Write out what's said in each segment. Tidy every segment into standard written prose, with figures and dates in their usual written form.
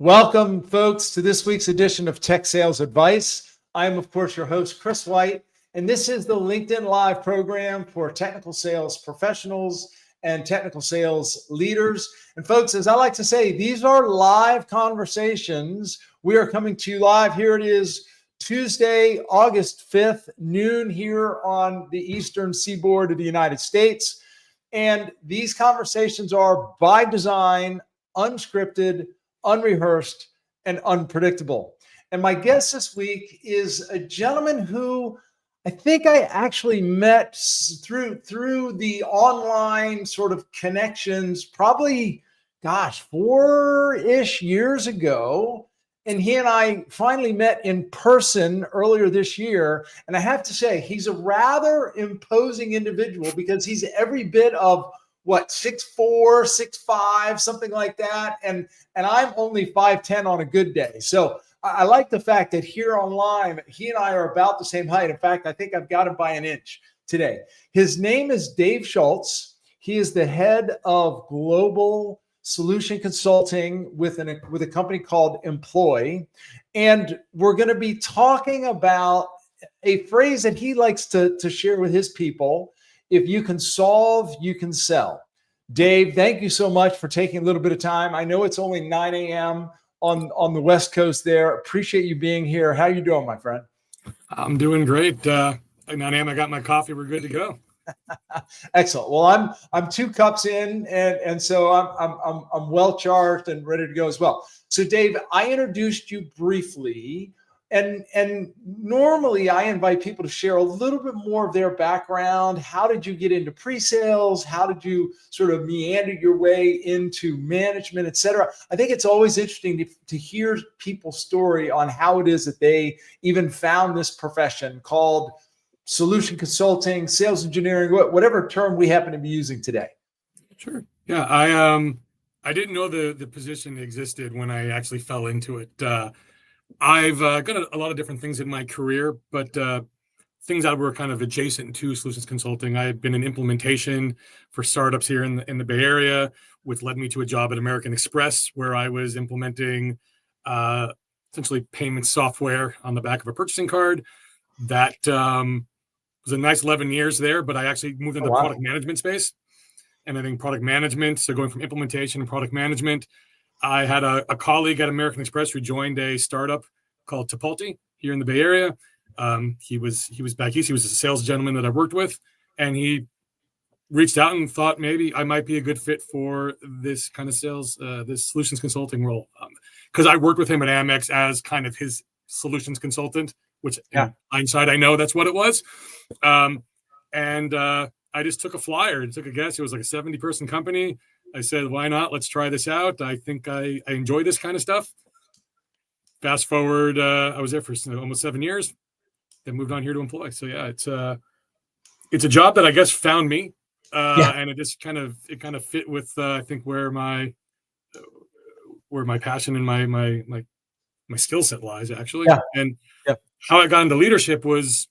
Welcome, folks, to this week's edition of Tech Sales Advice. I'm, of course, your host, Chris White, and this is the LinkedIn Live program for technical sales professionals and technical sales leaders. And folks, as I like to say, these are live conversations. We are coming to you live. Here it is, Tuesday, August 5th, noon here on the eastern seaboard of the United States. And these conversations are by design, unscripted, unrehearsed, and unpredictable. And my guest this week is a gentleman who I think I actually met through the online sort of connections, probably, 4-ish years ago. And he and I finally met in person earlier this year. And I have to say, he's a rather imposing individual because he's every bit of 6'4", 6'5", something like that. And I'm only 5'10" on a good day. So I like the fact that here online, he and I are about the same height. In fact, I think I've got him by an inch today. His name is Dave Schultz. He is the head of global solution consulting with a company called Employ. And we're going to be talking about a phrase that he likes to share with his people. If you can solve, you can sell. Dave, thank you so much for taking a little bit of time. I know it's only 9 a.m. on the West Coast there. Appreciate you being here. How you doing, my friend? I'm doing great. At 9 a.m. I got my coffee. We're good to go. Excellent. Well, I'm 2 cups in, and so I'm well charged and ready to go as well. So, Dave, I introduced you briefly. And normally I invite people to share a little bit more of their background. How did you get into pre-sales? How did you sort of meander your way into management, et cetera? I think it's always interesting to hear people's story on how it is that they even found this profession called solution consulting, sales engineering, whatever term we happen to be using today. Sure. Yeah, I didn't know the position existed when I actually fell into it. I've got a lot of different things in my career, but things that were kind of adjacent to solutions consulting. I've been in implementation for startups here in the Bay Area, which led me to a job at American Express, where I was implementing essentially payment software on the back of a purchasing card. That was a nice 11 years there, but I actually moved into the product management space. And I think product management, so going from implementation to product management, I had a colleague at American Express who joined a startup called Tipalti here in the Bay Area. He was back east. He was a sales gentleman that I worked with, and he reached out and thought maybe I might be a good fit for this kind of sales, this solutions consulting role. Because I worked with him at Amex as kind of his solutions consultant, which in hindsight, I know that's what it was. And I just took a flyer and took a guess. It was like a 70-person company. I said, why not? Let's try this out. I think I enjoy this kind of stuff. Fast forward, I was there for almost 7 years, then moved on here to Employ. So yeah, it's a job that I guess found me, and it just kind of fit with I think where my passion and my skill set lies actually. Yeah. And how I got into leadership was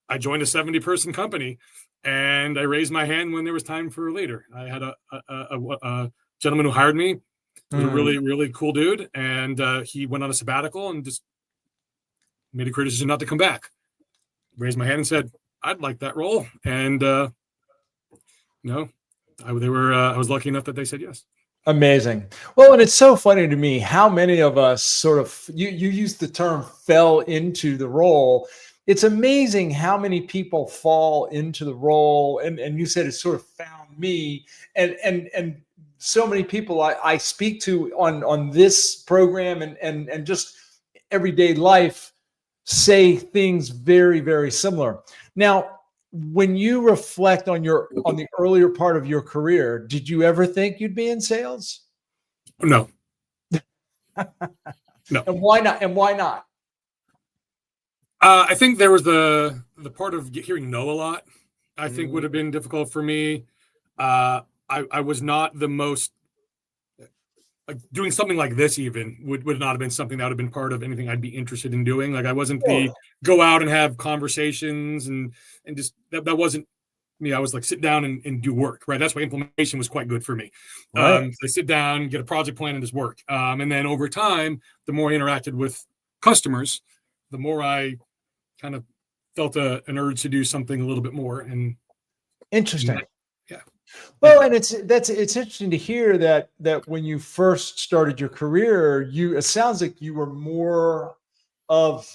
I joined a 70-person company. And I raised my hand when there was time for a leader. I had a gentleman who hired me. He was a really, really cool dude. And he went on a sabbatical and just made a clear decision not to come back. Raised my hand and said, I'd like that role. And, I was lucky enough that they said yes. Amazing. Well, and it's so funny to me how many of us sort of, you used the term fell into the role. It's amazing how many people fall into the role, and you said it sort of found me, and so many people I speak to on this program and just everyday life say things very, very similar. Now, when you reflect on the earlier part of your career, did you ever think you'd be in sales? No. No. And why not? And why not? I think there was the part of hearing no a lot, I think would have been difficult for me. I was not the most, like doing something like this even would not have been something that would have been part of anything I'd be interested in doing. Like I wasn't the go out and have conversations and just that wasn't me, I was like, sit down and do work, right? That's why implementation was quite good for me. Right. So I sit down, get a project plan, and just work. And then over time, the more I interacted with customers, the more I kind of felt an urge to do something a little bit more. And Interesting. yeah. Well, and it's interesting to hear that when you first started your career, it sounds like you were more of,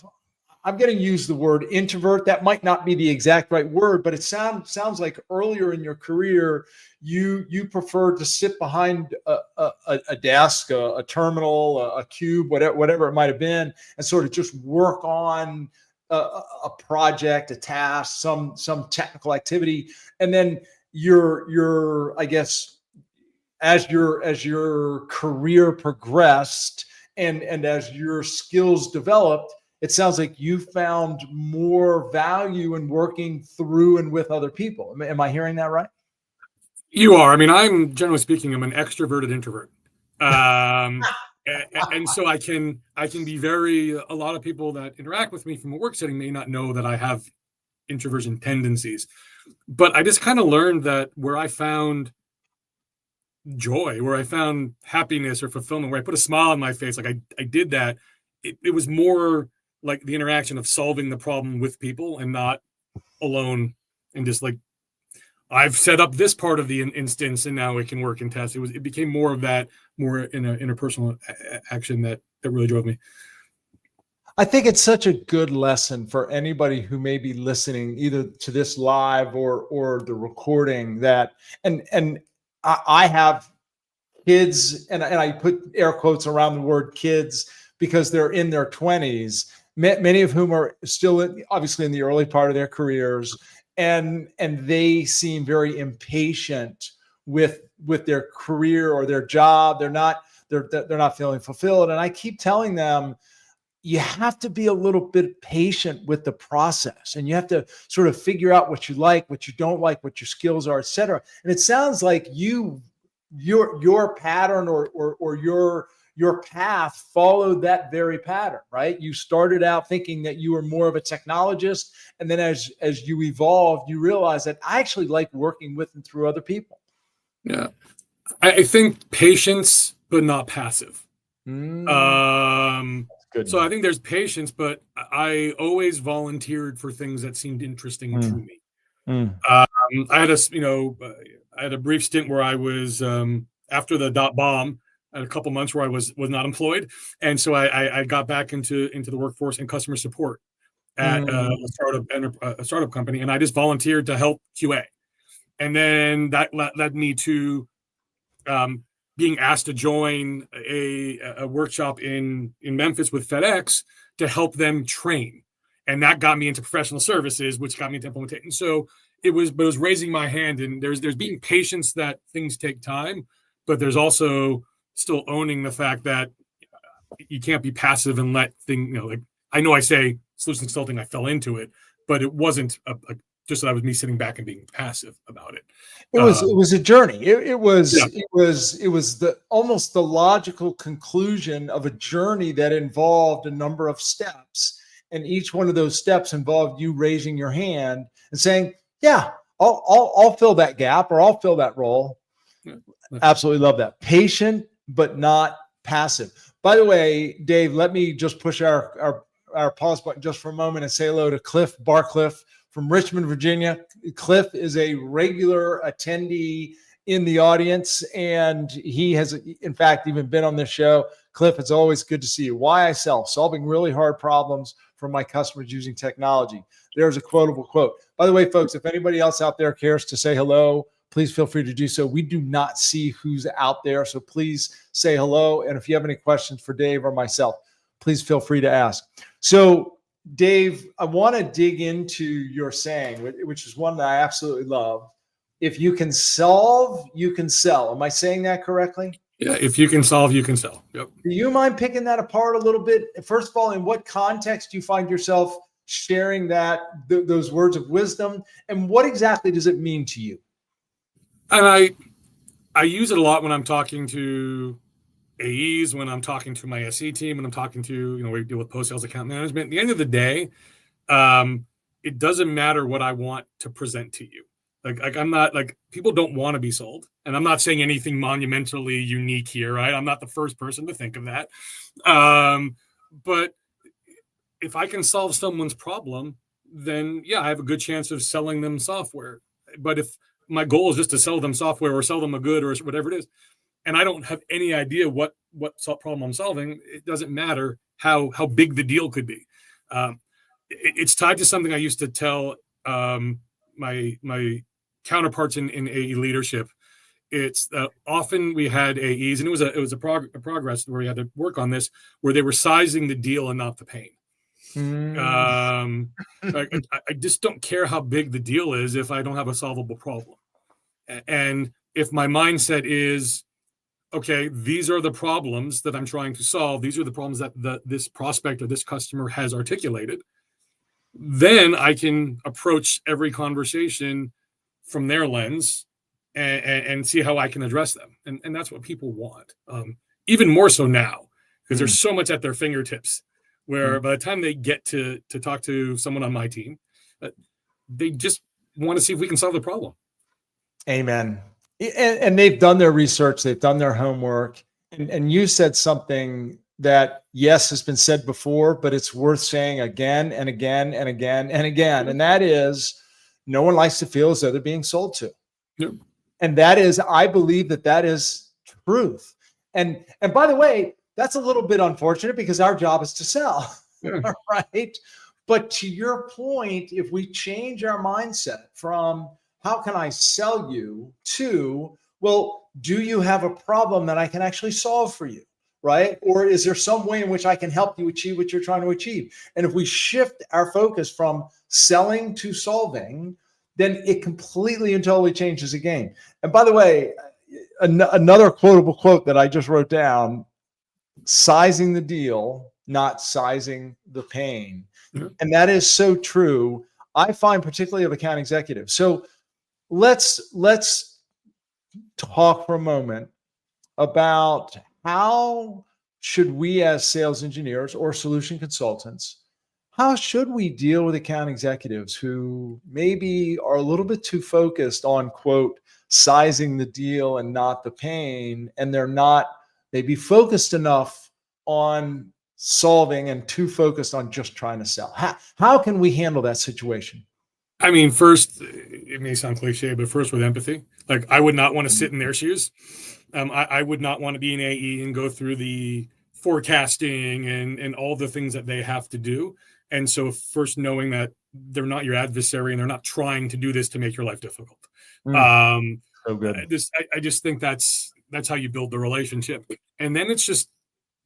I'm going to use the word introvert. That might not be the exact right word, but it sounds like earlier in your career, you preferred to sit behind a desk, a terminal, a cube, whatever it might have been, and sort of just work on a project, a task, some technical activity, and then your I guess as your career progressed and as your skills developed, it sounds like you found more value in working through and with other people. Am I hearing that right? You are. I mean, I'm generally speaking, I'm an extroverted introvert. And so I can be a lot of people that interact with me from a work setting may not know that I have introversion tendencies, but I just kind of learned that where I found joy, where I found happiness or fulfillment, where I put a smile on my face, like I did that, it was more like the interaction of solving the problem with people and not alone, and just like, I've set up this part of the instance and now it can work and test. It became more of that, more in a interpersonal action that really drove me. I think it's such a good lesson for anybody who may be listening either to this live or the recording, that and I have kids, and I put air quotes around the word kids because they're in their 20s, many of whom are still obviously in the early part of their careers, and they seem very impatient with their career or their job. They're not feeling fulfilled, and I keep telling them, you have to be a little bit patient with the process, and you have to sort of figure out what you like, what you don't like, what your skills are, et cetera. And it sounds like your pattern or your path followed that very pattern, right? You started out thinking that you were more of a technologist, and then as you evolved, you realized that I actually like working with and through other people. Yeah, I think patience, but not passive. Good. So I think there's patience, but I always volunteered for things that seemed interesting to me. I had a brief stint where I was, after the .bomb, I had a couple months where I was not employed, and so I got back into the workforce and customer support at a startup company, and I just volunteered to help QA, and then that led me to being asked to join a workshop in Memphis with FedEx to help them train. And that got me into professional services, which got me into implementation. So it was raising my hand, and there's being patience that things take time, but there's also still owning the fact that you can't be passive and let things, like, I know I say solution consulting, I fell into it, but it wasn't just that was me sitting back and being passive about it. It was a journey. It was the almost the logical conclusion of a journey that involved a number of steps, and each one of those steps involved you raising your hand and saying, "Yeah, I'll fill that gap, or I'll fill that role." Yeah. Absolutely love that. Patient but not passive. By the way, Dave, let me just push our pause button just for a moment and say hello to Cliff Barcliff from Richmond, Virginia. Cliff is a regular attendee in the audience, and he has, in fact, even been on this show. Cliff, it's always good to see you. Why I sell: solving really hard problems for my customers using technology. There's a quotable quote. By the way, folks, if anybody else out there cares to say hello, please feel free to do so. We do not see who's out there, so please say hello. And if you have any questions for Dave or myself, please feel free to ask. So, Dave, I want to dig into your saying, which is one that I absolutely love. If you can solve, you can sell. Am I saying that correctly? Yeah, if you can solve, you can sell. Yep. Do you mind picking that apart a little bit? First of all, in what context do you find yourself sharing those words of wisdom, and what exactly does it mean to you? And I use it a lot when I'm talking to AEs, when I'm talking to my SE team, when I'm talking to, we deal with post-sales account management. At the end of the day, it doesn't matter what I want to present to you. Like I'm not like people don't want to be sold, and I'm not saying anything monumentally unique here, right? I'm not the first person to think of that. But if I can solve someone's problem, then yeah, I have a good chance of selling them software. But if my goal is just to sell them software or sell them a good or whatever it is, and I don't have any idea what problem I'm solving, it doesn't matter how big the deal could be. It's tied to something I used to tell my counterparts in AE leadership. It's often we had AEs, and it was a progress where we had to work on this, where they were sizing the deal and not the pain. I just don't care how big the deal is if I don't have a solvable problem. And if my mindset is, okay, these are the problems that I'm trying to solve, these are the problems that this prospect or this customer has articulated, then I can approach every conversation from their lens and see how I can address them. And that's what people want. Even more so now, because there's so much at their fingertips, where by the time they get to talk to someone on my team, they just want to see if we can solve the problem. Amen. And they've done their research, they've done their homework. And you said something that, yes, has been said before, but it's worth saying again and again and again and again. And that is, no one likes to feel as though they're being sold to. Yep. And that is, I believe that is truth. And by the way, that's a little bit unfortunate because our job is to sell, right? But to your point, if we change our mindset from how can I sell you to, well, do you have a problem that I can actually solve for you, right? Or is there some way in which I can help you achieve what you're trying to achieve? And if we shift our focus from selling to solving, then it completely and totally changes the game. And by the way, another quotable quote that I just wrote down, sizing the deal, not sizing the pain. And that is so true, I find, particularly of account executives. So let's talk for a moment about how should we as sales engineers or solution consultants, how should we deal with account executives who maybe are a little bit too focused on, quote, sizing the deal and not the pain, and they're not maybe focused enough on solving and too focused on just trying to sell? How can we handle that situation? I mean, first, it may sound cliche, but first with empathy. Like, I would not want to sit in their shoes. I would not want to be an AE and go through the forecasting and all the things that they have to do. And so first, knowing that they're not your adversary and they're not trying to do this to make your life difficult. So good. I just think that's how you build the relationship. And then it's just,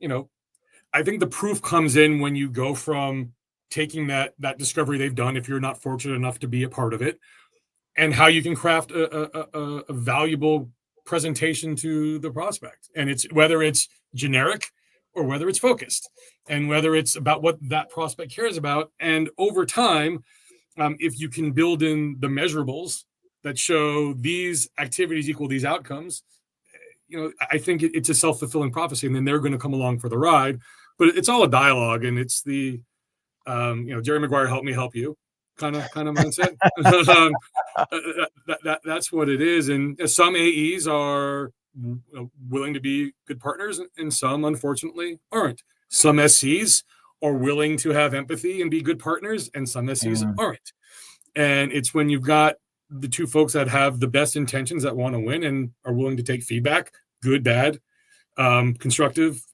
I think the proof comes in when you go from taking that discovery they've done, if you're not fortunate enough to be a part of it, and how you can craft a valuable presentation to the prospect. And it's whether it's generic or whether it's focused, and whether it's about what that prospect cares about. And over time, if you can build in the measurables that show these activities equal these outcomes, I think it's a self-fulfilling prophecy, and then they're going to come along for the ride. But it's all a dialogue, and it's the Jerry Maguire, help me help you kind of mindset. That's what it is. And some AEs are willing to be good partners, and some unfortunately aren't. Some SCs are willing to have empathy and be good partners, and some SCs aren't. And it's when you've got the two folks that have the best intentions, that want to win and are willing to take feedback, good, bad, constructive.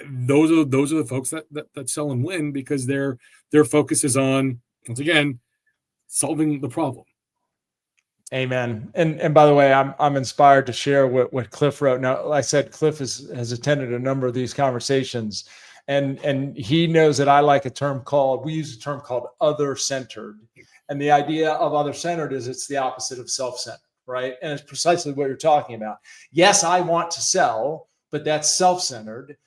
Those are the folks that sell and win, because their focus is on, once again, solving the problem. Amen. And by the way, I'm inspired to share what Cliff wrote. Now, I said Cliff has attended a number of these conversations, and he knows that I like we use a term called other-centered. And the idea of other-centered is it's the opposite of self-centered, right? And it's precisely what you're talking about. Yes, I want to sell, but that's self-centered.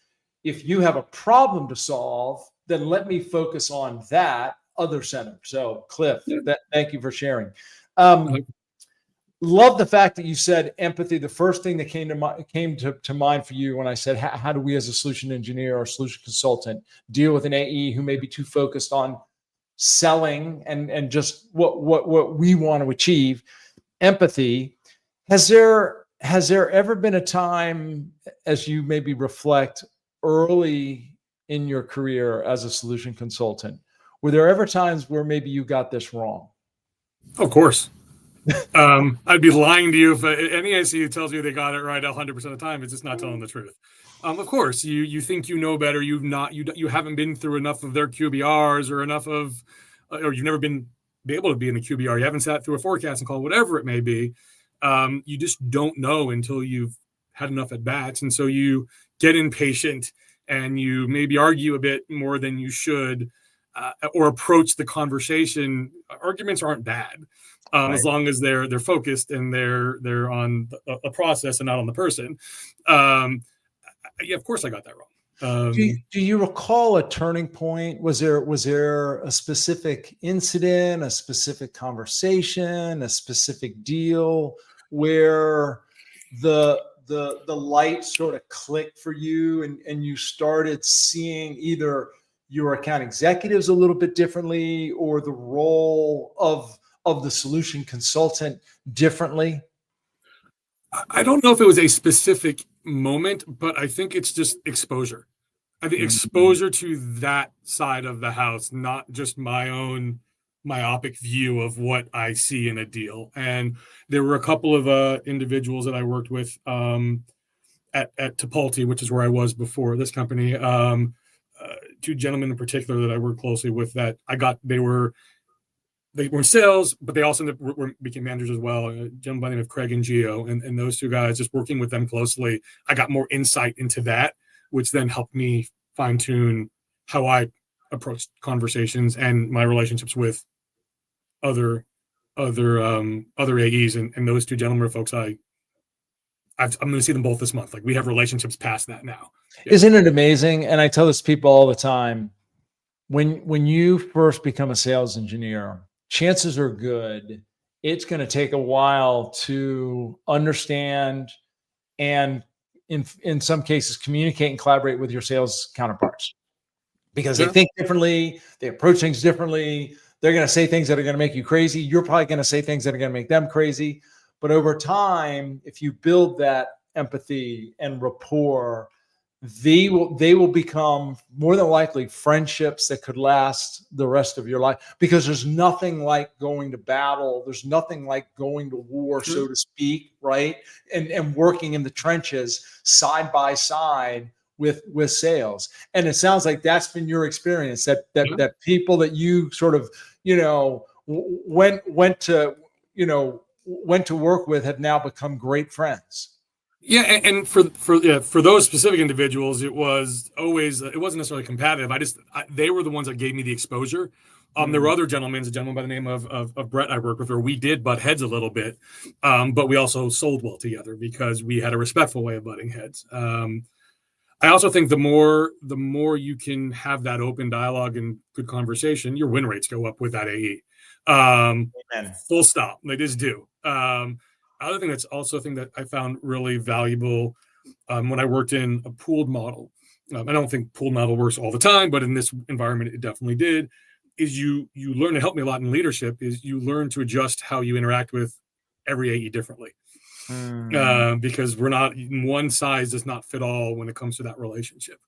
If you have a problem to solve, then let me focus on that other-centered. So, Cliff, thank you for sharing. Love the fact that you said empathy. The first thing that came to mind for you when I said, how do we as a solution engineer or solution consultant deal with an AE who may be too focused on selling and just what we want to achieve? empathy. Has there ever been a time, as you maybe reflect early in your career as a solution consultant, were there ever times where maybe you got this wrong? Of course. I'd be lying to you if any SE tells you they got it right 100% of the time. It's just not telling the truth. Of course, you think you know better. You haven't been through enough of their QBRs or enough of, or you've never been be able to be in a QBR. You haven't sat through a forecasting call, whatever it may be. You just don't know until you've had enough at bats, and so you get impatient and you maybe argue a bit more than you should, or approach the conversation. Arguments aren't bad. Right. As long as they're focused and they're on a process and not on the person. Yeah, of course I got that wrong. Do you recall a turning point? Was there a specific incident, a specific conversation, a specific deal where the light sort of clicked for you, and you started seeing either your account executives a little bit differently, or the role of the solution consultant differently? I don't know if it was a specific moment, but I think it's just exposure. I think exposure to that side of the house, not just my own myopic view of what I see in a deal. And there were a couple of individuals that I worked with at Tipalti, which is where I was before this company. Two gentlemen in particular that I worked closely with that they were in sales, but they also became managers as well. A gentleman by the name of Craig and Gio, and those two guys, just working with them closely, I got more insight into that, which then helped me fine tune how I approached conversations and my relationships with other AEs. And those two gentlemen are folks I'm going to see them both this month. Like, we have relationships past that now. Yeah. Isn't it amazing? And I tell this to people all the time. When you first become a sales engineer, chances are good it's going to take a while to understand and in some cases communicate and collaborate with your sales counterparts, because they think differently, they approach things differently. They're going to say things that are going to make you crazy. You're probably going to say things that are going to make them crazy. But over time, if you build that empathy and rapport, they will become more than likely friendships that could last the rest of your life, because there's nothing like going to battle. There's nothing like going to war, so to speak, right? And working in the trenches side by side with sales. And it sounds like that's been your experience, that people that you sort of, went to work with have now become great friends. Yeah, and for those specific individuals, it was always, it wasn't necessarily competitive. They were the ones that gave me the exposure. There were other gentlemen, a gentleman by the name of Brett I worked with, where we did butt heads a little bit, but we also sold well together because we had a respectful way of butting heads. I also think the more you can have that open dialogue and good conversation, your win rates go up with that AE. Full stop. They just do. Other thing that's also a thing that I found really valuable when I worked in a pooled model. I don't think pooled model works all the time, but in this environment, it definitely did. Is you learn to help me a lot in leadership. Is you learn to adjust how you interact with every AE differently, because we're not, one size does not fit all when it comes to that relationship.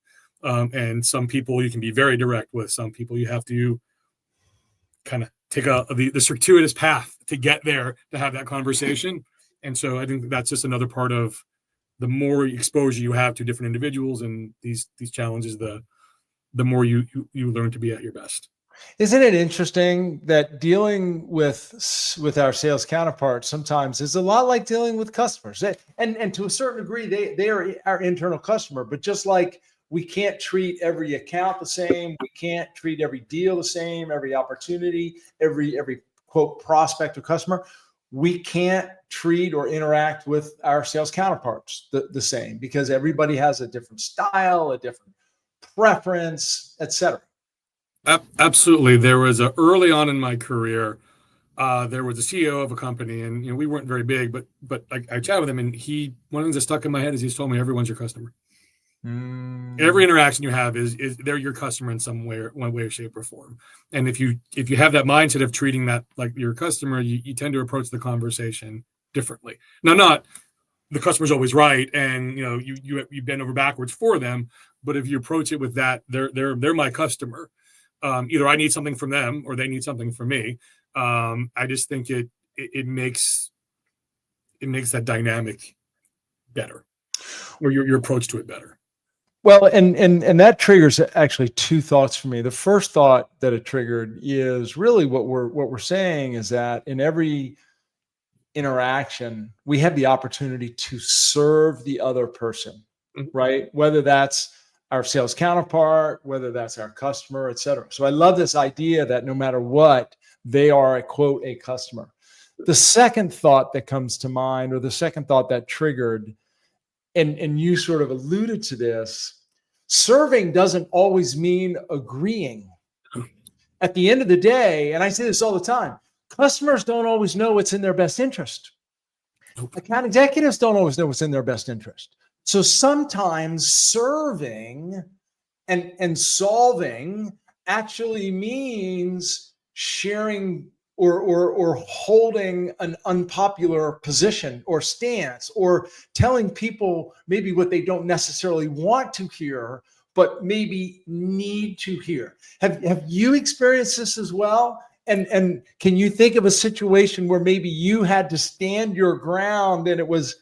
And some people you can be very direct with. Some people you have to kind of take the circuitous path to get there to have that conversation. And so I think that's just another part of the more exposure you have to different individuals and these challenges, the more you learn to be at your best. Isn't it interesting that dealing with our sales counterparts sometimes is a lot like dealing with customers, and to a certain degree they are our internal customer, but just like we can't treat every account the same, we can't treat every deal the same, every opportunity, every quote prospect or customer, we can't treat or interact with our sales counterparts the same, because everybody has a different style, a different preference, etc. Absolutely. There was early on in my career, there was a CEO of a company, and we weren't very big, but I chatted with him, and one of the things that stuck in my head is he's told me everyone's your customer. Every interaction you have is they're your customer in some way, or one way, shape, or form. And if you have that mindset of treating that like your customer, you tend to approach the conversation differently. Now, not the customer's always right, and you bend over backwards for them. But if you approach it with that, they're my customer. Either I need something from them or they need something from me. I just think it makes that dynamic better, or your approach to it better. Well, and that triggers actually two thoughts for me. The first thought that it triggered is really what we're saying is that in every interaction, we have the opportunity to serve the other person, right? Whether that's our sales counterpart, whether that's our customer, et cetera. So I love this idea that no matter what, they are a customer. The second thought that comes to mind, or the second thought that triggered, and you sort of alluded to this, serving doesn't always mean agreeing. At the end of the day, and I say this all the time, customers don't always know what's in their best interest. Account executives don't always know what's in their best interest. So sometimes serving and solving actually means sharing or holding an unpopular position or stance, or telling people maybe what they don't necessarily want to hear, but maybe need to hear. Have you experienced this as well? And can you think of a situation where maybe you had to stand your ground and it was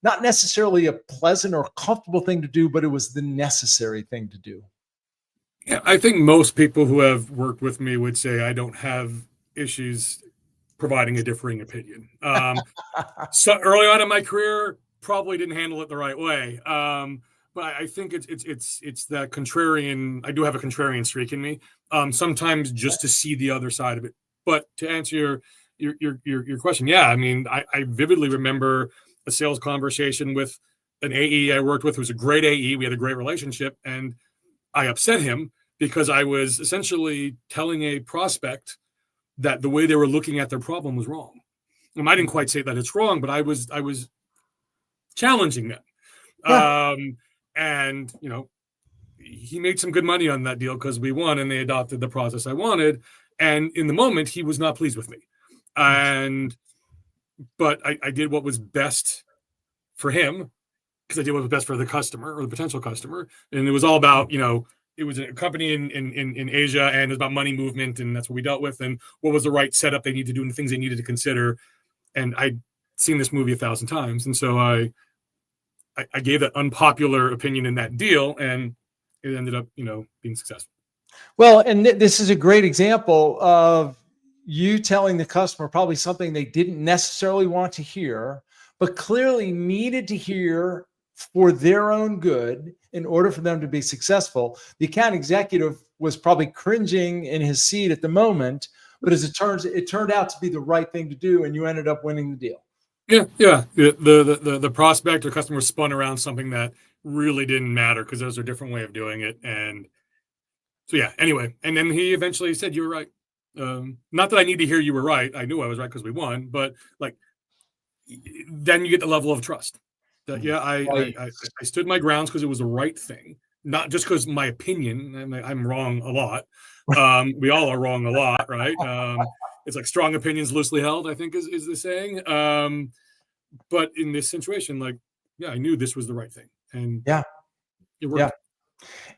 not necessarily a pleasant or comfortable thing to do, but it was the necessary thing to do? Yeah, I think most people who have worked with me would say I don't have issues providing a differing opinion. So early on in my career, probably didn't handle it the right way. But I think it's that contrarian. I do have a contrarian streak in me. Sometimes just to see the other side of it. But to answer your question, yeah, I mean, I vividly remember a sales conversation with an AE I worked with, who was a great AE. We had a great relationship, and I upset him because I was essentially telling a prospect that the way they were looking at their problem was wrong. And I didn't quite say that it's wrong, but I was challenging them. Yeah. And he made some good money on that deal because we won and they adopted the process I wanted. And in the moment, he was not pleased with me. But I did what was best for him, because I did what was best for the customer or the potential customer. And it was all about, it was a company in Asia, and it was about money movement, and that's what we dealt with, and what was the right setup they needed to do and the things they needed to consider. And I'd seen this movie 1,000 times. And so I gave that unpopular opinion in that deal, and it ended up, being successful. Well, and this is a great example of you telling the customer probably something they didn't necessarily want to hear, but clearly needed to hear for their own good in order for them to be successful. The account executive was probably cringing in his seat at the moment, but as it turned out to be the right thing to do, and you ended up winning the deal. Yeah. The prospect or customer spun around something that really didn't matter because there's a different way of doing it. And so, yeah, anyway. And then he eventually said, "You were right." Not that I need to hear you were right. I knew I was right because we won. But then you get the level of trust that, yeah, I stood my grounds because it was the right thing, not just because my opinion. I'm wrong a lot. We all are wrong a lot, right? It's like strong opinions loosely held, I think is the saying. But in this situation, I knew this was the right thing. And yeah, it worked. Yeah.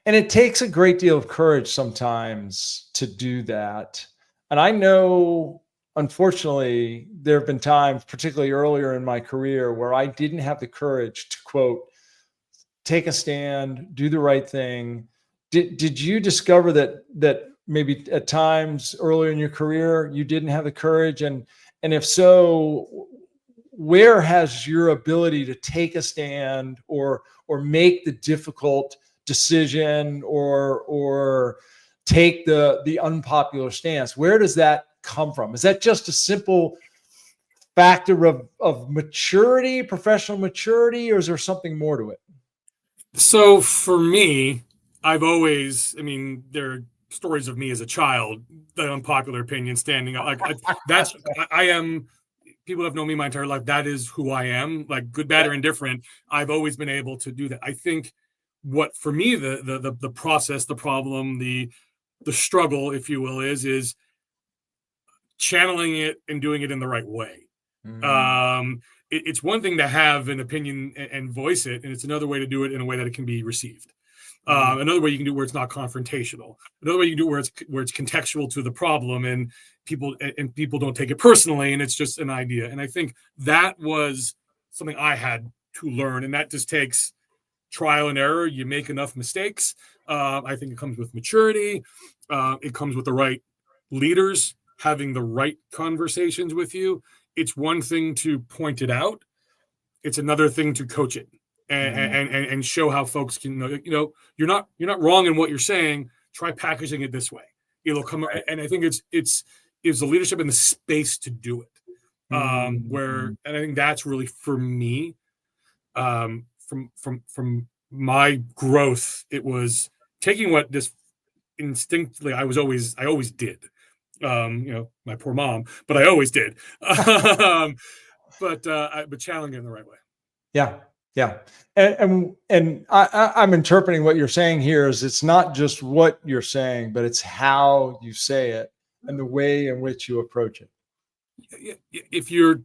And it takes a great deal of courage sometimes to do that. And I know, unfortunately, there have been times, particularly earlier in my career, where I didn't have the courage to, quote, take a stand, do the right thing. Did you discover that maybe at times earlier in your career you didn't have the courage? And if so, where has your ability to take a stand or make the difficult decision or take the unpopular stance, where does that come from? Is that just a simple factor of maturity, professional maturity, or is there something more to it? So for me, I've always, there are stories of me as a child, the unpopular opinion, standing up. I am, people have known me my entire life. That is who I am, good, bad, or indifferent. I've always been able to do that. I think what for me the process, the problem, the struggle, if you will, is channeling it and doing it in the right way. It's one thing to have an opinion and voice it, and it's another way to do it in a way that it can be received. Another way you can do it where it's not confrontational. Another way you can do it where it's contextual to the problem, and people don't take it personally, and it's just an idea. And I think that was something I had to learn, and that just takes trial and error. You make enough mistakes. I think it comes with maturity. It comes with the right leaders having the right conversations with you. It's one thing to point it out. It's another thing to coach it and show how folks can you're not wrong in what you're saying. Try packaging it this way. It'll come. And I think it's the leadership in the space to do it. And I think that's really for me. From my growth, it was taking what this instinctively I always did. My poor mom, but I always did. But channeling it in the right way. Yeah. And I'm interpreting what you're saying here is it's not just what you're saying, but it's how you say it and the way in which you approach it. If you're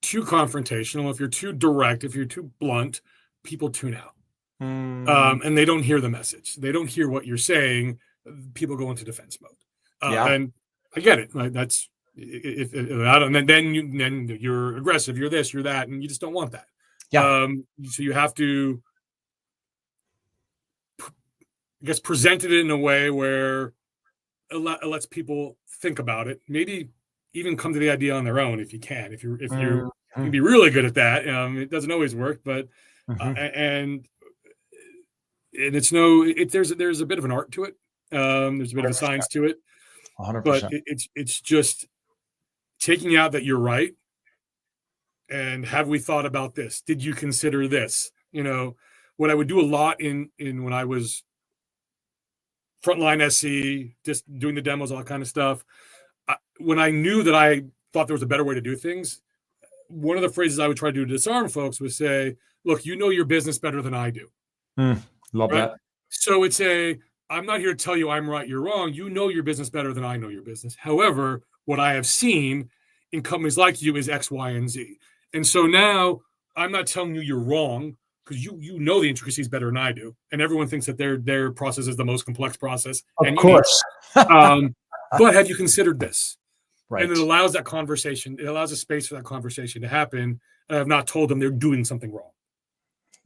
too confrontational, if you're too direct, if you're too blunt, people tune out. And they don't hear the message. They don't hear what you're saying. People go into defense mode. And I get it. Like that's then you're aggressive, you're this, you're that, and you just don't want that. So you have to, I guess, present it in a way where it lets people think about it. Maybe even come to the idea on their own if you can. If you can be really good at that. It doesn't always work, but and it's there's a bit of an art to it. There's a bit of a science to it. 100%. But it's just taking out that you're right. And have we thought about this? Did you consider this? What I would do a lot in when I was frontline SE, just doing the demos, all that kind of stuff. When I knew that I thought there was a better way to do things, one of the phrases I would try to do to disarm folks was say, look, you know your business better than I do. Love that. So it's I'm not here to tell you I'm right, you're wrong. You know your business better than I know your business. However, what I have seen in companies like you is X, Y, and Z. And so now I'm not telling you you're wrong because you know the intricacies better than I do. And everyone thinks that their process is the most complex process. Of course. But have you considered this? Right. And it allows that conversation. It allows a space for that conversation to happen. And I've not told them they're doing something wrong.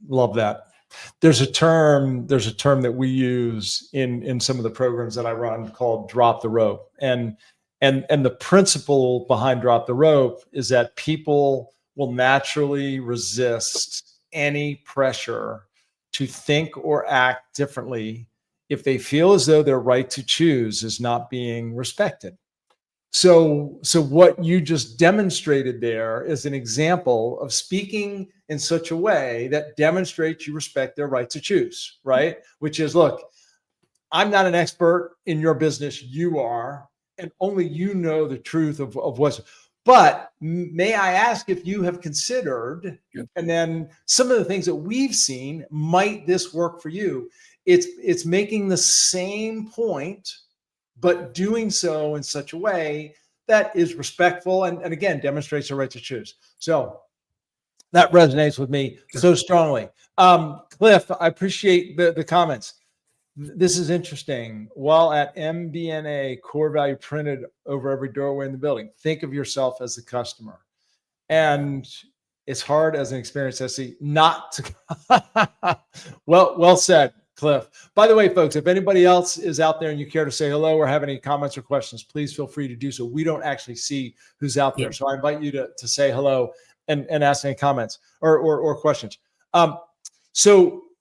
Love that. There's a term that we use in some of the programs that I run called drop the rope. And the principle behind drop the rope is that people will naturally resist any pressure to think or act differently if they feel as though their right to choose is not being respected. So what you just demonstrated there is an example of speaking in such a way that demonstrates you respect their right to choose, right? Which is, look, I'm not an expert in your business, you are, and only you know the truth of what's, but may I ask if you have considered, and then some of the things that we've seen, might this work for you? It's making the same point, but doing so in such a way that is respectful and again, demonstrates the right to choose. So that resonates with me so strongly. Cliff, I appreciate the comments. This is interesting. While at MBNA, core value printed over every doorway in the building. Think of yourself as the customer. And it's hard as an experienced SE not to. Well said, Cliff. By the way, folks, if anybody else is out there and you care to say hello or have any comments or questions, please feel free to do so. We don't actually see who's out there. So I invite you to say hello and ask any comments or questions.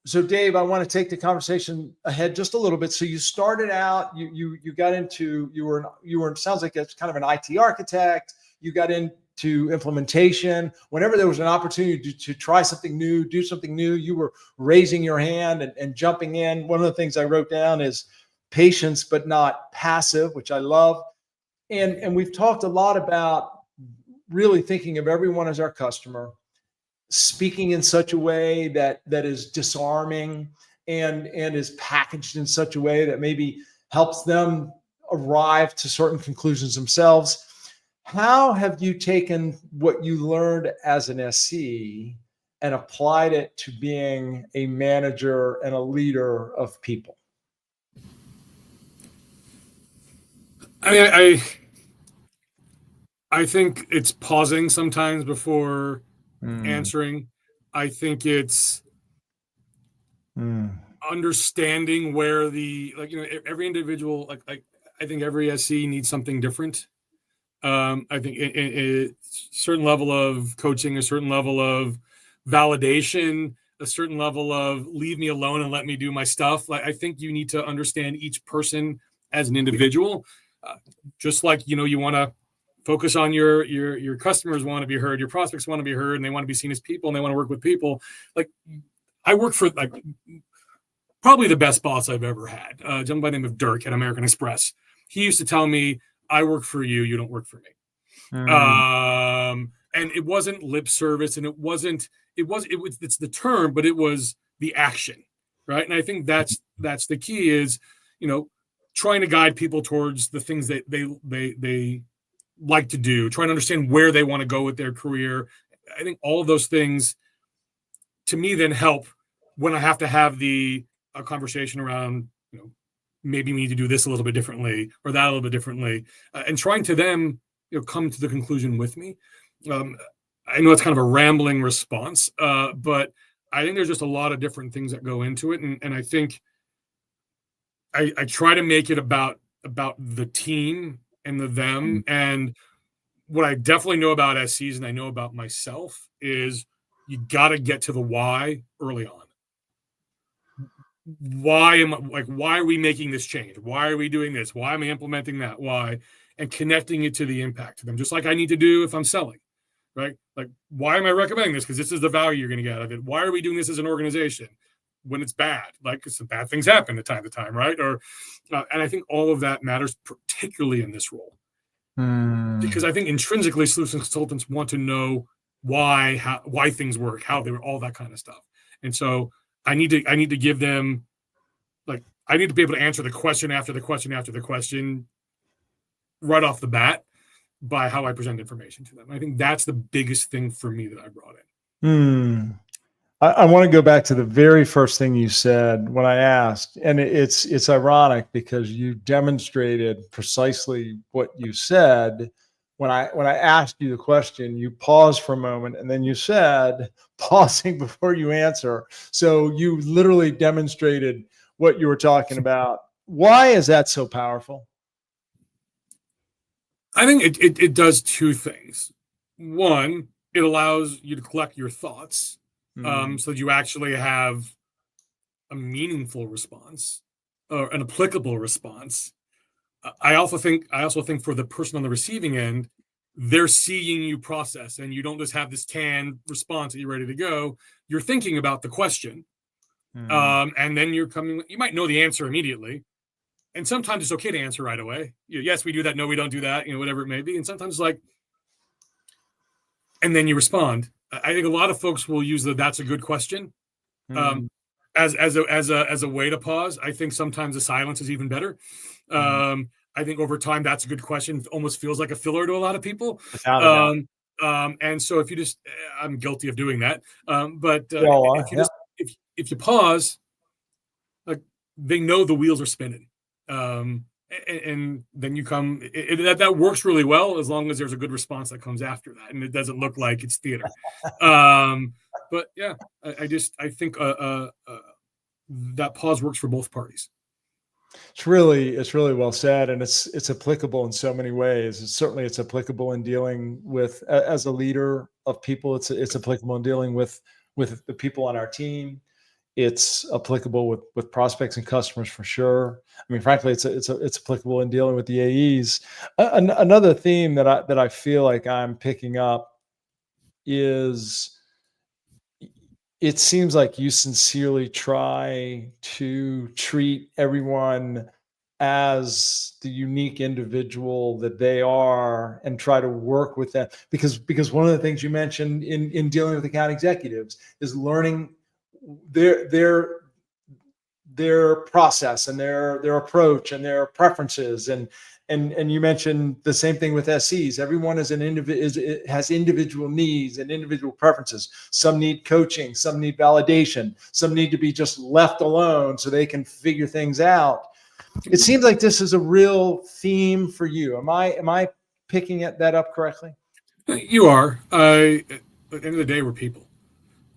So Dave, I want to take the conversation ahead just a little bit. So you started out, you got into, you were, sounds like it's kind of an IT architect. You got into implementation. Whenever there was an opportunity to try something new, do something new, you were raising your hand and jumping in. One of the things I wrote down is patience, but not passive, which I love. And we've talked a lot about really thinking of everyone as our customer, speaking in such a way that is disarming and is packaged in such a way that maybe helps them arrive to certain conclusions themselves. How have you taken what you learned as an SE and applied it to being a manager and a leader of people? I mean, I think it's pausing sometimes before answering. I think it's understanding where every individual, I think every SE needs something different. I think a certain level of coaching, a certain level of validation, a certain level of leave me alone and let me do my stuff. Like, I think you need to understand each person as an individual, just like, you want to focus on your customers want to be heard, your prospects want to be heard, and they want to be seen as people, and they want to work with people. Like, I work for probably the best boss I've ever had, a gentleman by the name of Dirk at American Express. He used to tell me, I work for you, you don't work for me. And it wasn't lip service, and it's the term, but it was the action, right? And I think that's the key is, trying to guide people towards the things that they like to do, trying to understand where they want to go with their career. I think all of those things, to me, then help when I have to have a conversation around, maybe we need to do this a little bit differently or that a little bit differently, and trying to them, come to the conclusion with me. I know it's kind of a rambling response, but I think there's just a lot of different things that go into it, and I think I try to make it about the team and the them. And what I definitely know about SEs, and I know about myself, is you got to get to the why early on. Why are we making this change? Why are we doing this? Why am I implementing that? Why? And connecting it to the impact to them, just like I need to do if I'm selling, right? Like, why am I recommending this? Because this is the value you're going to get out of it. Why are we doing this as an organization when it's bad? Like, some bad things happen from time to time, right? And I think all of that matters, particularly in this role, because I think intrinsically solution consultants want to know why things work, how they were, all that kind of stuff. And so I need to give them, I need to be able to answer the question after the question after the question right off the bat by how I present information to them. I think that's the biggest thing for me that I brought in. I want to go back to the very first thing you said when I asked, and it's ironic because you demonstrated precisely what you said. When I asked you the question, you paused for a moment, and then you said, pausing before you answer. So you literally demonstrated what you were talking about. Why is that so powerful? I think it does two things. One, it allows you to collect your thoughts, so that you actually have a meaningful response or an applicable response. I also think for the person on the receiving end, they're seeing you process, and you don't just have this canned response that you're ready to go. You're thinking about the question, and then you might know the answer immediately. And sometimes it's okay to answer right away. Yes, we do that. No, we don't do that. Whatever it may be. And sometimes it's and then you respond. I think a lot of folks will use that's a good question as a way to pause. I think sometimes the silence is even better. I think over time, that's a good question. It almost feels like a filler to a lot of people. And so if you just, I'm guilty of doing that. But if you pause, they know the wheels are spinning. And then you come, that works really well as long as there's a good response that comes after that, and it doesn't look like it's theater. But yeah, I think that pause works for both parties. It's really well said, and it's applicable in so many ways. It's applicable in dealing with, as a leader of people. It's applicable in dealing with the people on our team. It's applicable with prospects and customers for sure. I mean, frankly, it's applicable in dealing with the AEs. Another theme that I feel like I'm picking up is, it seems like you sincerely try to treat everyone as the unique individual that they are, and try to work with them, because one of the things you mentioned in dealing with account executives is learning their their process and their approach and their preferences. And you mentioned the same thing with SEs. Everyone is has individual needs and individual preferences. Some need coaching, some need validation, some need to be just left alone so they can figure things out. It seems like this is a real theme for you. Am I picking that up correctly? You are. At the end of the day, we're people,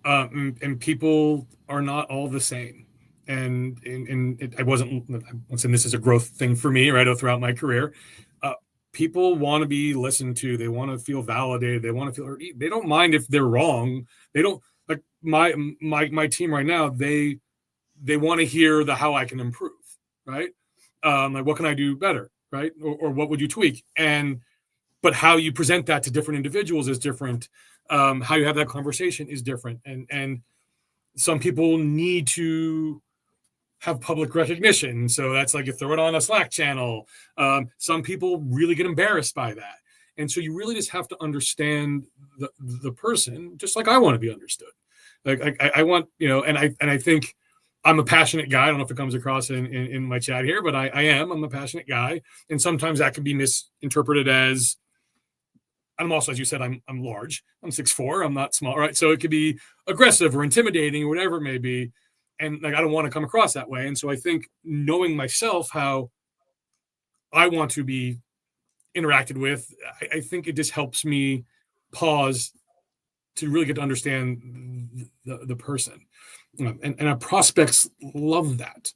and people are not all the same. And I wasn't. I'm saying this is a growth thing for me, right? Throughout my career, people want to be listened to. They want to feel validated. They want to feel. They don't mind if they're wrong. They don't like my team right now. They want to hear the how I can improve, right? Like what can I do better, right? Or what would you tweak? But how you present that to different individuals is different. How you have that conversation is different, and some people need to have public recognition. So that's like you throw it on a Slack channel. Some people really get embarrassed by that. And so you really just have to understand the person, just like I want to be understood. Like I want, and I think I'm a passionate guy. I don't know if it comes across in my chat here, but I'm a passionate guy. And sometimes that can be misinterpreted as, I'm also, as you said, I'm large. I'm 6'4". I'm not small, right? So it could be aggressive or intimidating or whatever it may be. And like, I don't want to come across that way. And so I think knowing myself, how I want to be interacted with, I think it just helps me pause to really get to understand the person. And our prospects love that,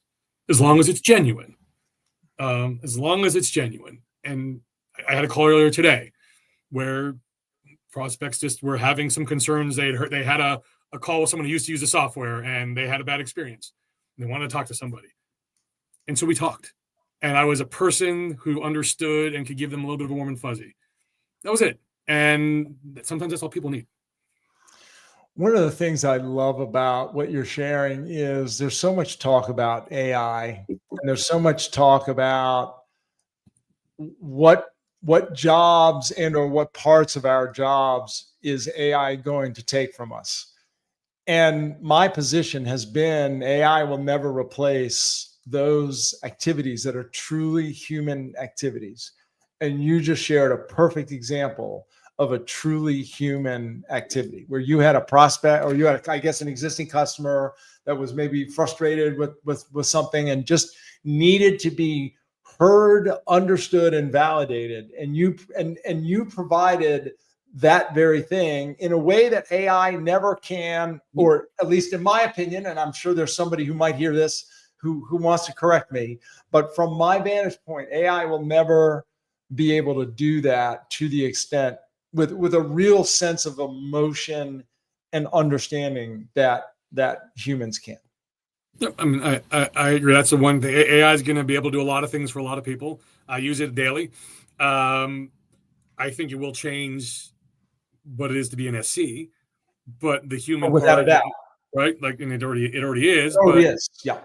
as long as it's genuine. As long as it's genuine. And I had a call earlier today where prospects just were having some concerns. They had a call with someone who used to use the software and they had a bad experience. They wanted to talk to somebody. And so we talked. And I was a person who understood and could give them a little bit of a warm and fuzzy. That was it. And sometimes that's all people need. One of the things I love about what you're sharing is there's so much talk about AI, and there's so much talk about what jobs and or what parts of our jobs is AI going to take from us. And my position has been AI will never replace those activities that are truly human activities. And you just shared a perfect example of a truly human activity where you had a prospect, or you had, I guess, an existing customer that was maybe frustrated with something and just needed to be heard, understood, and validated. And you provided that very thing in a way that AI never can, or at least in my opinion, and I'm sure there's somebody who might hear this who wants to correct me, but from my vantage point, AI will never be able to do that to the extent with a real sense of emotion and understanding that humans can. I mean, I agree. That's the one thing. AI is going to be able to do a lot of things for a lot of people. I use it daily. I think it will change what it is to be an SC, but the human without part, a doubt, right? Like, and it already is. Oh, but it is. Yeah.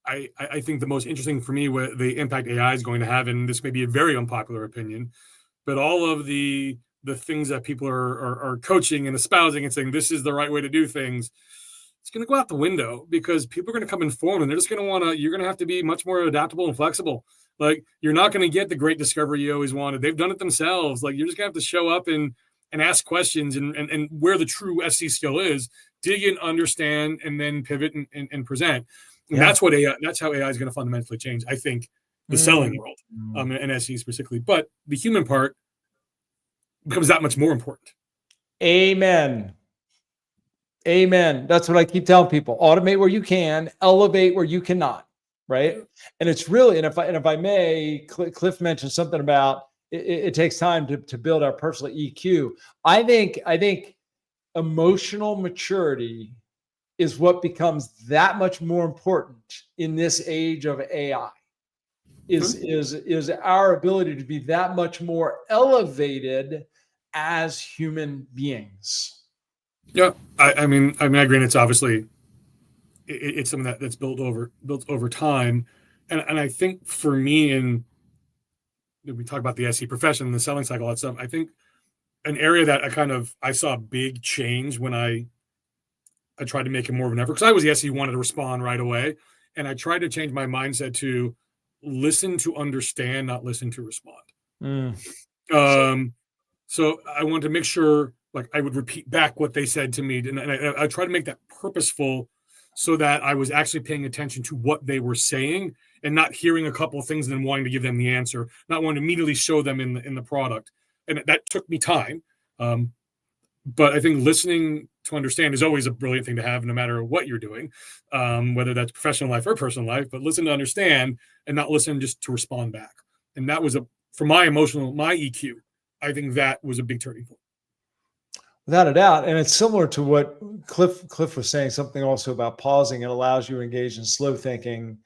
I think the most interesting for me, what the impact AI is going to have, and this may be a very unpopular opinion, but all of the things that people are coaching and espousing and saying this is the right way to do things, it's going to go out the window because people are going to come informed and they're just going to you're going to have to be much more adaptable and flexible. Like, you're not going to get the great discovery you always wanted. They've done it themselves. Like, you're just going to have to show up and ask questions and where the true SC skill is, dig in, understand, and then pivot and present. And that's how AI is going to fundamentally change, I think, the selling world, and SEs specifically. But the human part becomes that much more important. Amen. Amen. That's what I keep telling people. Automate where you can, elevate where you cannot. Right. And it's really, and if I may, Cliff mentioned something about it takes time to build our personal EQ. I think emotional maturity is what becomes that much more important in this age of AI. Is our ability to be that much more elevated as human beings. Yeah, I mean, I agree. And it's obviously it's something that's built over time, and I think for me, and we talk about the SE profession, the selling cycle, that stuff. I think an area that I saw a big change when I tried to make it more of an effort, because I was the SE who wanted to respond right away, And I tried to change my mindset to listen to understand, not listen to respond. So I wanted to make sure, like, I would repeat back what they said to me, and I try to make that purposeful, so that I was actually paying attention to what they were saying and not hearing a couple of things and then wanting to give them the answer, not wanting to immediately show them in the product. And that took me time. But I think listening to understand is always a brilliant thing to have, no matter what you're doing, whether that's professional life or personal life. But listen to understand and not listen just to respond back. And that was for my EQ. I think that was a big turning point. Without a doubt. And it's similar to what Cliff was saying, something also about pausing. It allows you to engage in slow thinking,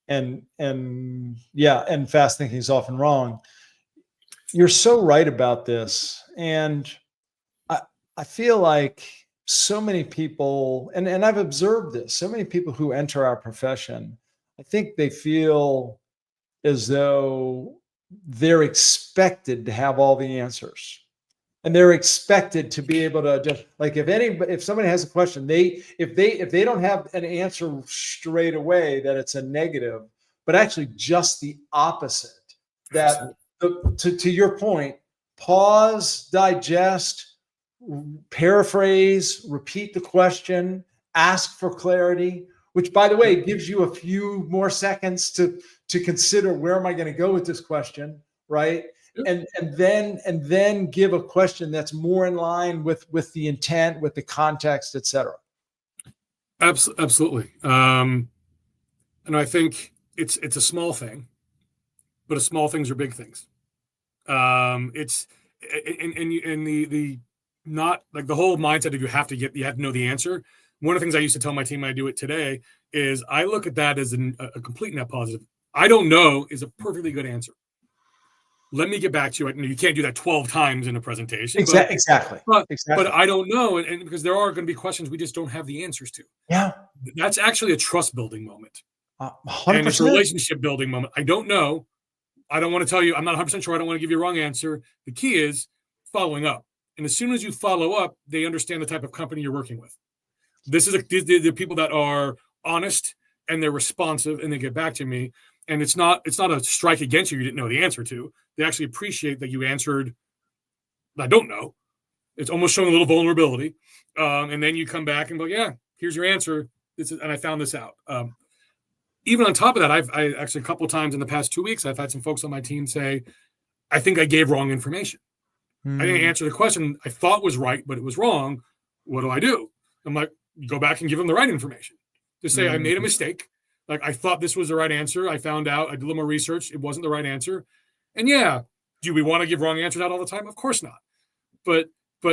and fast thinking is often wrong. You're so right about this. And I feel like so many people, and I've observed this, so many people who enter our profession, I think they feel as though they're expected to have all the answers. And they're expected to be able to just, like, if somebody has a question, if they don't have an answer straight away, that it's a negative, but actually just the opposite. That to your point, pause, digest, paraphrase, repeat the question, ask for clarity, which, by the way, gives you a few more seconds to consider, where am I going to go with this question, right? Yep. And then give a question that's more in line with the intent, with the context, et cetera. Absolutely. And I think it's a small thing, but small things are big things. It's the not like the whole mindset of you have to know the answer. One of the things I used to tell my team when I do it today is I look at that as a complete net positive. I don't know is a perfectly good answer. Let me get back to you. You can't do that 12 times in a presentation. Exactly. But I don't know. And because there are going to be questions we just don't have the answers to. Yeah. That's actually a trust building moment. 100%. And it's a relationship building moment. I don't know. I don't want to tell you. I'm not 100% sure. I don't want to give you a wrong answer. The key is following up. And as soon as you follow up, they understand the type of company you're working with. These are the people that are honest and they're responsive and they get back to me. And it's not a strike against you didn't know the answer to. They actually appreciate that you answered, I don't know. It's almost showing a little vulnerability. And then you come back and go, yeah, here's your answer. And I found this out. Even on top of that, I actually a couple of times in the past 2 weeks, I've had some folks on my team say, I think I gave wrong information. I didn't answer the question I thought was right, but it was wrong. What do I do? I'm like, go back and give them the right information. Just say, I made a mistake. Like, I thought this was the right answer. I found out, I did a little more research. It wasn't the right answer. And yeah, do we want to give wrong answers out all the time? Of course not. But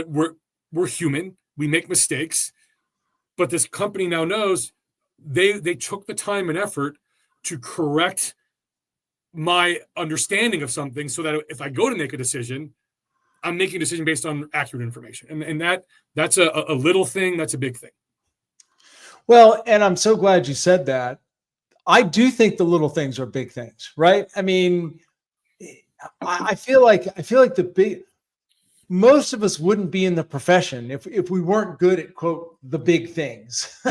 we're human. We make mistakes. But this company now knows they took the time and effort to correct my understanding of something so that if I go to make a decision, I'm making a decision based on accurate information. And that's a little thing. That's a big thing. Well, and I'm so glad you said that. I do think the little things are big things, right? I mean, I feel like most of us wouldn't be in the profession if we weren't good at, quote, the big things,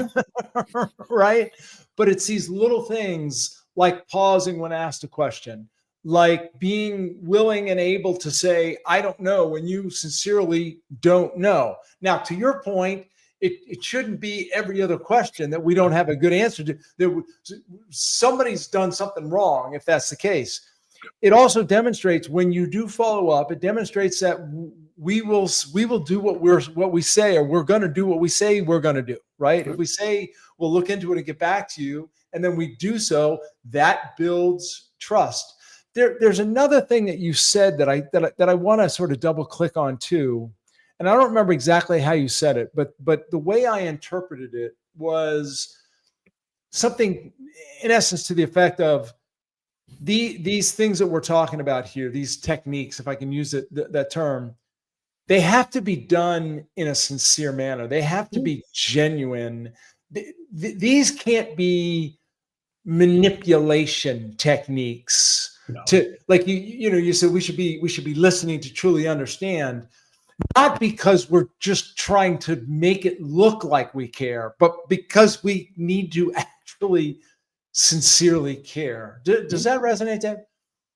right? But it's these little things like pausing when asked a question, like being willing and able to say, I don't know, when you sincerely don't know. Now, to your point, it shouldn't be every other question that we don't have a good answer to. Somebody's done something wrong if that's the case. It also demonstrates when you do follow up, it demonstrates that we will do what we say, or we're going to do what we say we're going to do, right? If we say we'll look into it and get back to you, and then we do so, that builds trust. There's another thing that you said that I want to sort of double click on too. And I don't remember exactly how you said it, but the way I interpreted it was something in essence to the effect of these things that we're talking about here, these techniques, if I can use that term, they have to be done in a sincere manner. They have to be genuine. These can't be manipulation techniques. No. To, like you said, we should be listening to truly understand. Not because we're just trying to make it look like we care, but because we need to actually sincerely care. Does that resonate, Dave?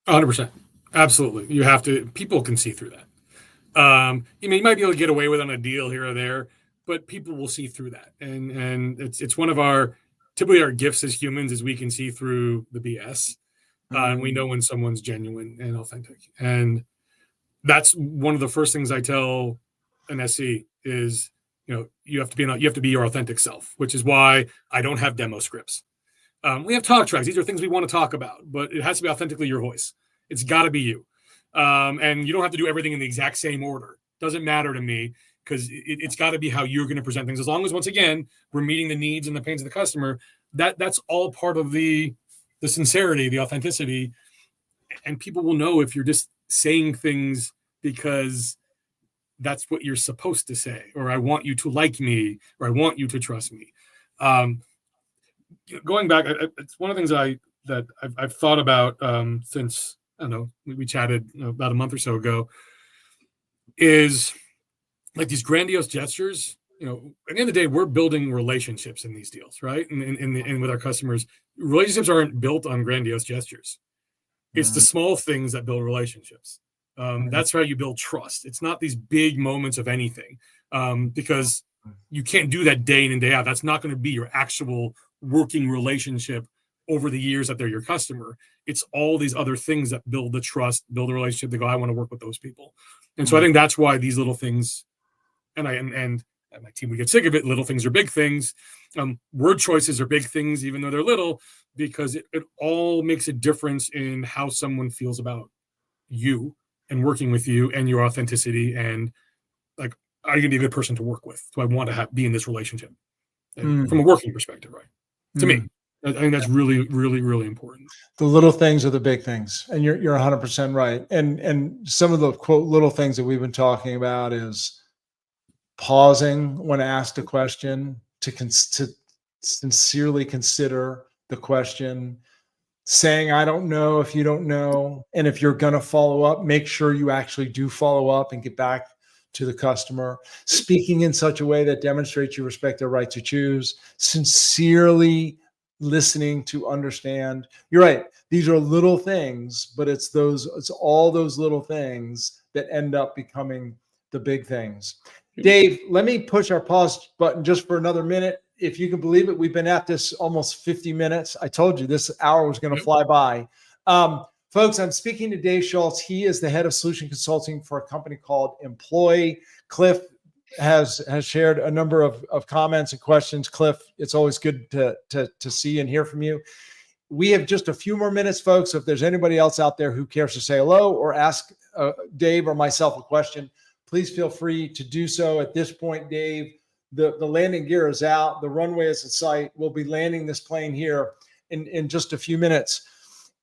100%. Absolutely. You have to, people can see through that. You might be able to get away with on a deal here or there, but people will see through that. And it's one of our, typically our gifts as humans is we can see through the BS. And we know when someone's genuine and authentic. And that's one of the first things I tell an SE is, you have to be your authentic self, which is why I don't have demo scripts. We have talk tracks. These are things we want to talk about, but it has to be authentically your voice. It's got to be you. And you don't have to do everything in the exact same order. Doesn't matter to me, because it's got to be how you're going to present things. As long as, once again, we're meeting the needs and the pains of the customer, that's all part of the sincerity, the authenticity. And people will know if you're just saying things because that's what you're supposed to say, or I want you to like me, or I want you to trust me. Going back, it's one of the things that I've thought about since, I don't know, we chatted about a month or so ago, is like these grandiose gestures. At the end of the day, we're building relationships in these deals, right? And with our customers, relationships aren't built on grandiose gestures. It's the small things that build relationships. That's how you build trust. It's not these big moments of anything, because you can't do that day in and day out. That's not going to be your actual working relationship over the years that they're your customer. It's all these other things that build the trust, build a relationship. They go, I want to work with those people. And so I think that's why these little things, and my team, we get sick of it. Little things are big things. Word choices are big things, even though they're little, because it all makes a difference in how someone feels about you and working with you and your authenticity. And like, are you going to be a good person to work with? Do I want to be in this relationship? And from a working perspective, right? To me, I think that's really, really, really important. The little things are the big things, and you're 100% right. And some of the quote little things that we've been talking about is pausing when asked a question to sincerely consider the question, saying I don't know if you don't know, and if you're going to follow up, make sure you actually do follow up and get back to the customer, speaking in such a way that demonstrates you respect their right to choose, sincerely listening to understand. You're right. These are little things, but it's all those little things that end up becoming the big things. Dave, let me push our pause button just for another minute. If you can believe it, we've been at this almost 50 minutes. I told you this hour was going to fly by. Folks, I'm speaking to Dave Schultz. He is the head of solution consulting for a company called Employ. Cliff has shared a number of comments and questions. Cliff, it's always good to see and hear from you. We have just a few more minutes, folks. If there's anybody else out there who cares to say hello or ask Dave or myself a question, please feel free to do so. At this point, Dave, the landing gear is out. The runway is in sight. We'll be landing this plane here in just a few minutes.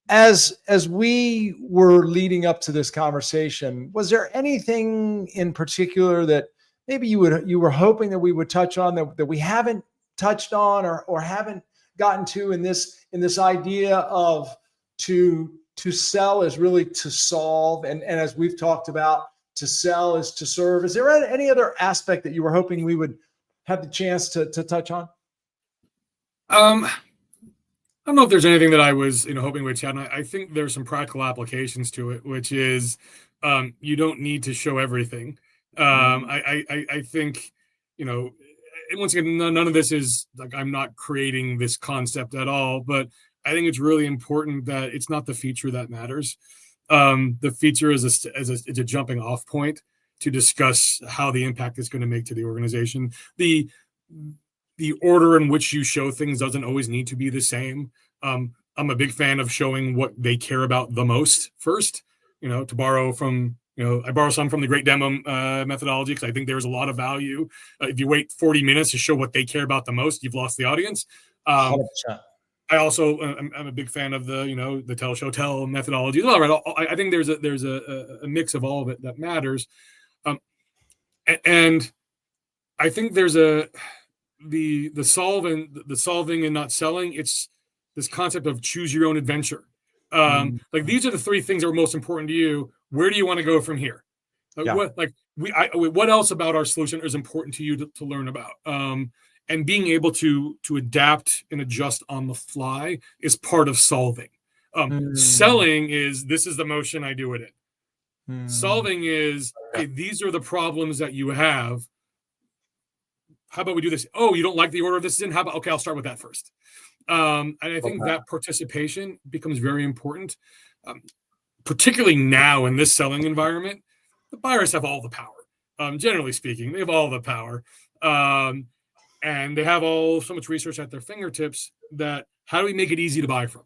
As we were leading up to this conversation, was there anything in particular that maybe you were hoping that we would touch on that we haven't touched on or haven't gotten to in this idea of to sell is really to solve, and as we've talked about, to sell is to serve? Is there any other aspect that you were hoping we would have the chance to touch on? I don't know if there's anything that I was hoping we'd chat on. I think there's some practical applications to it, which is you don't need to show everything. I think, once again, none of this is like, I'm not creating this concept at all, but I think it's really important that it's not the feature that matters. The feature is a jumping off point to discuss how the impact is going to make to the organization. The order in which you show things doesn't always need to be the same. I'm a big fan of showing what they care about the most first, to borrow from, I borrow some from the great demo methodology, because I think there's a lot of value. If you wait 40 minutes to show what they care about the most, you've lost the audience. 100%. I also, I'm a big fan of the tell, show, tell methodology. All right. I think there's a mix of all of it that matters. And I think there's the solving and not selling. It's this concept of choose your own adventure. Like, these are the three things that are most important to you. Where do you want to go from here? What else about our solution is important to you to learn about? and being able to adapt and adjust on the fly is part of solving. Selling is, this is the motion, I do it in. Solving is, okay, these are the problems that you have. How about we do this? Oh, you don't like the order this is in? How about, okay, I'll start with that first. And I think that participation becomes very important, particularly now in this selling environment. The buyers have all the power. Generally speaking, they have all the power. And they have so much research at their fingertips that how do we make it easy to buy from?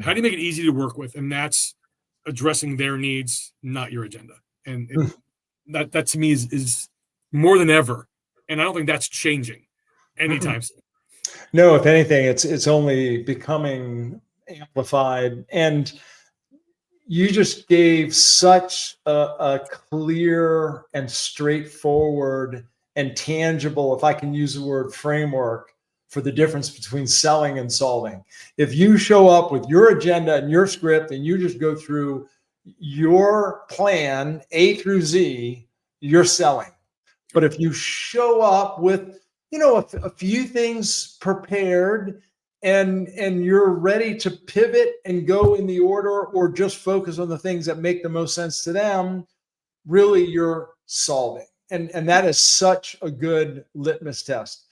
How do you make it easy to work with? And that's addressing their needs, not your agenda. And that to me is more than ever. And I don't think that's changing anytime soon. No, if anything, it's only becoming amplified. And you just gave such a clear and straightforward and tangible, if I can use the word, framework for the difference between selling and solving. If you show up with your agenda and your script and you just go through your plan A through Z, you're selling. But if you show up with, a few things prepared and you're ready to pivot and go in the order or just focus on the things that make the most sense to them, really you're solving. And that is such a good litmus test.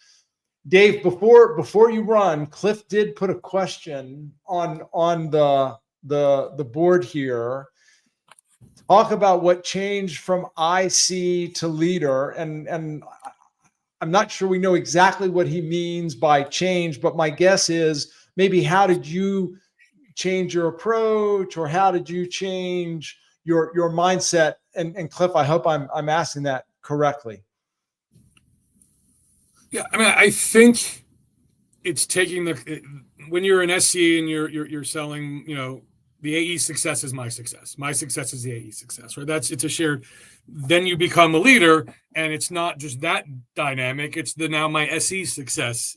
Dave, before you run, Cliff did put a question on the board here. Talk about what changed from IC to leader. And I'm not sure we know exactly what he means by change, but my guess is maybe how did you change your approach, or how did you change your mindset? And Cliff, I hope I'm asking that correctly. Yeah, I mean, I think it's taking when you're an SE and you're selling, the AE success is my success. My success is the AE success, right? It's a shared. Then you become a leader, and it's not just that dynamic. It's now my SE success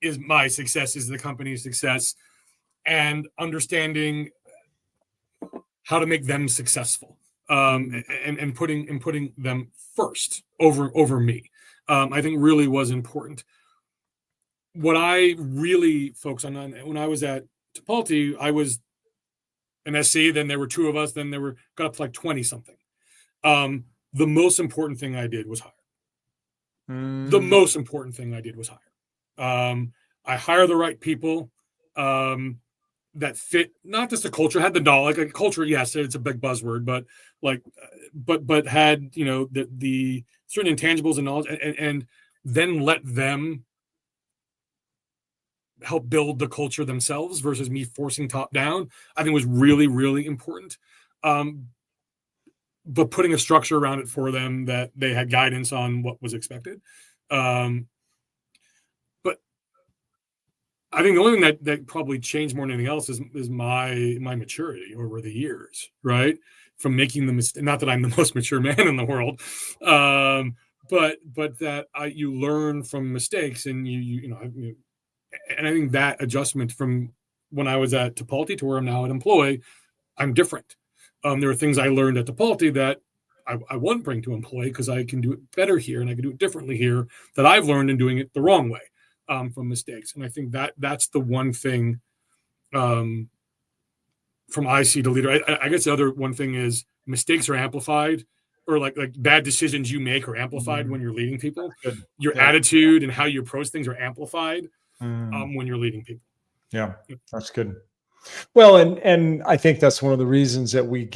is my success, is the company's success, and understanding how to make them successful, and putting them first over me. I think really was important. What I really focused on when I was at Tipalti, I was an SC, then there were two of us, then there got up to like 20 something. The most important thing I did was hire. The most important thing I did was hire. I hire the right people that fit not just the culture, had the knowledge, like culture, yes, it's a big buzzword, but had, the certain intangibles and knowledge, and then let them help build the culture themselves versus me forcing top down, I think was really, really important. But putting a structure around it for them that they had guidance on what was expected. But I think the only thing that probably changed more than anything else is my maturity over the years, right? From making the mistake, not that I'm the most mature man in the world, but that you learn from mistakes, and and I think that adjustment from when I was at Tipalti to where I'm now at Employ, I'm different. There are things I learned at Tipalti that I wouldn't bring to Employ because I can do it better here and I can do it differently here, that I've learned in doing it the wrong way from mistakes. And I think that's the one thing from IC to leader. I guess the other one thing is mistakes are amplified, or like bad decisions you make are amplified when you're leading people. Your attitude and how you approach things are amplified when you're leading people. Yeah, that's good. Well, and I think that's one of the reasons that we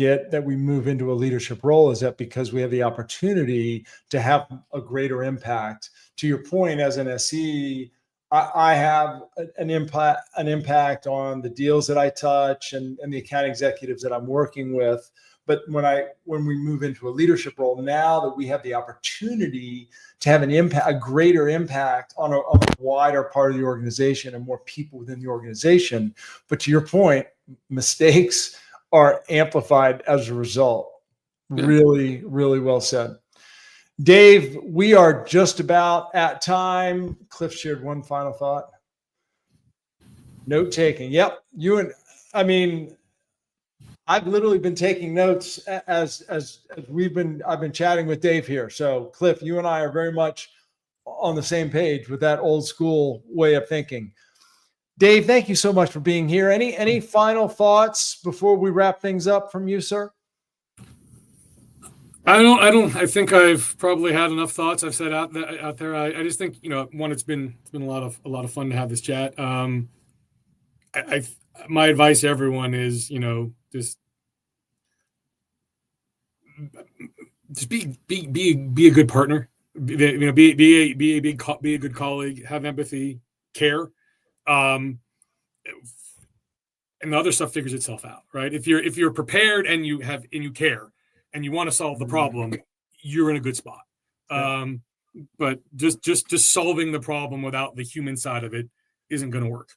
move into a leadership role, is that because we have the opportunity to have a greater impact. To your point, as an SE, I have an impact on the deals that I touch and the account executives that I'm working with. But when we move into a leadership role, now that we have the opportunity to have a greater impact on a wider part of the organization and more people within the organization. But to your point, mistakes are amplified as a result. Yeah. Really, really well said. Dave, we are just about at time. Cliff shared one final thought. Note taking. Yep. I've literally been taking notes as I've been chatting with Dave here. So Cliff, you and I are very much on the same page with that old school way of thinking. Dave, thank you so much for being here. Any final thoughts before we wrap things up from you, sir? I think I've probably had enough thoughts I've said out there. I just think, one, it's been a lot of fun to have this chat. My advice to everyone is, just be a good partner, be a good colleague, have empathy, care. And the other stuff figures itself out, right? If you're prepared and you care and you want to solve the problem, you're in a good spot. But just solving the problem without the human side of it isn't going to work.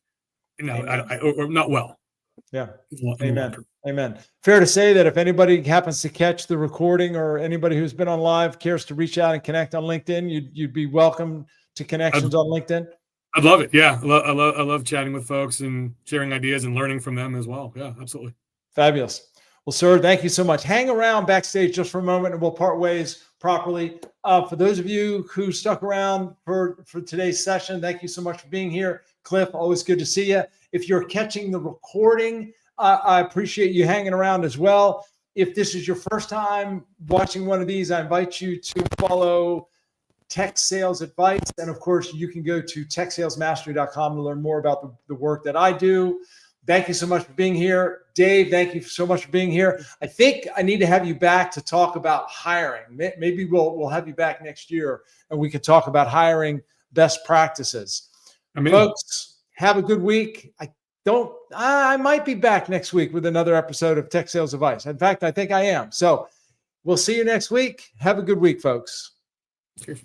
Or not well. Yeah. Amen. Fair to say that if anybody happens to catch the recording or anybody who's been on live cares to reach out and connect on LinkedIn, you'd be welcome to connections on LinkedIn. I'd love it. Yeah. I love chatting with folks and sharing ideas and learning from them as well. Yeah, absolutely. Fabulous. Well, sir, thank you so much. Hang around backstage just for a moment and we'll part ways properly. For those of you who stuck around for today's session, thank you so much for being here. Cliff, always good to see you. If you're catching the recording, I appreciate you hanging around as well. If this is your first time watching one of these, I invite you to follow Tech Sales Advice. And of course, you can go to techsalesmastery.com to learn more about the work that I do. Thank you so much for being here. Dave, thank you so much for being here. I think I need to have you back to talk about hiring. Maybe we'll have you back next year and we can talk about hiring best practices. Folks, have a good week. I might be back next week with another episode of Tech Sales Advice. In fact, I think I am. So we'll see you next week. Have a good week, folks. Cheers.